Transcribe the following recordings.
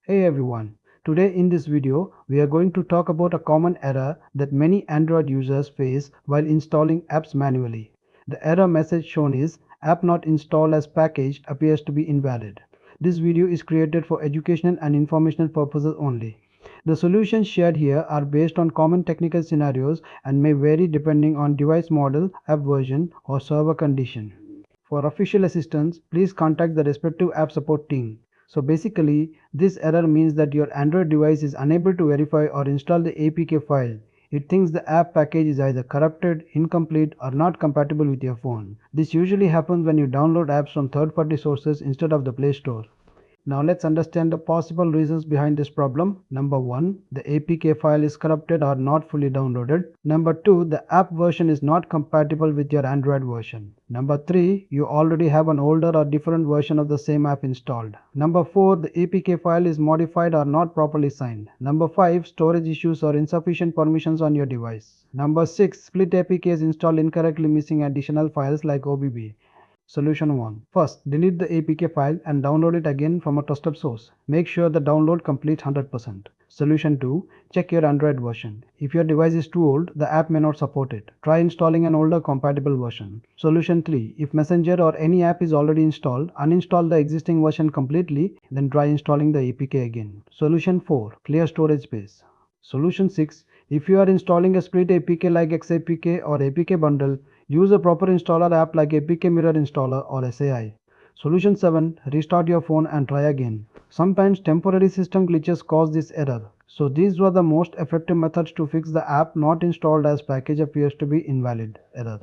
Hey everyone, today in this video we are going to talk about a common error that many Android users face while installing apps manually. The error message shown is app not installed as packaged appears to be invalid. This video is created for educational and informational purposes only. The solutions shared here are based on common technical scenarios and may vary depending on device model, app version or server condition. For official assistance, please contact the respective app support team. So basically, this error means that your Android device is unable to verify or install the APK file. It thinks the app package is either corrupted, incomplete or not compatible with your phone. This usually happens when you download apps from third-party sources instead of the Play Store. Now let's understand the possible reasons behind this problem. Number 1, the APK file is corrupted or not fully downloaded. Number 2, the app version is not compatible with your Android version. Number 3, you already have an older or different version of the same app installed. Number 4, the APK file is modified or not properly signed. Number 5, storage issues or insufficient permissions on your device. Number 6, split APK is installed incorrectly, missing additional files like OBB. Solution 1. First, delete the APK file and download it again from a trusted source. Make sure the download completes 100%. Solution 2. Check your Android version. If your device is too old, the app may not support it. Try installing an older compatible version. Solution 3. If Messenger or any app is already installed, uninstall the existing version completely, then try installing the APK again. Solution 4. Clear storage space. Solution 6. If you are installing a split APK like XAPK or APK bundle, use a proper installer app like APK Mirror Installer or SAI. Solution 7. Restart your phone and try again. Sometimes temporary system glitches cause this error. So these were the most effective methods to fix the app not installed as package appears to be invalid error.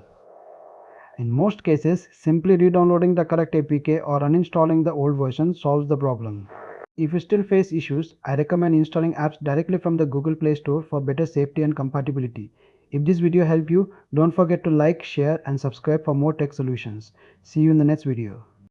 In most cases, simply re-downloading the correct APK or uninstalling the old version solves the problem. If you still face issues, I recommend installing apps directly from the Google Play Store for better safety and compatibility. If this video helped you, don't forget to like, share and subscribe for more tech solutions. See you in the next video.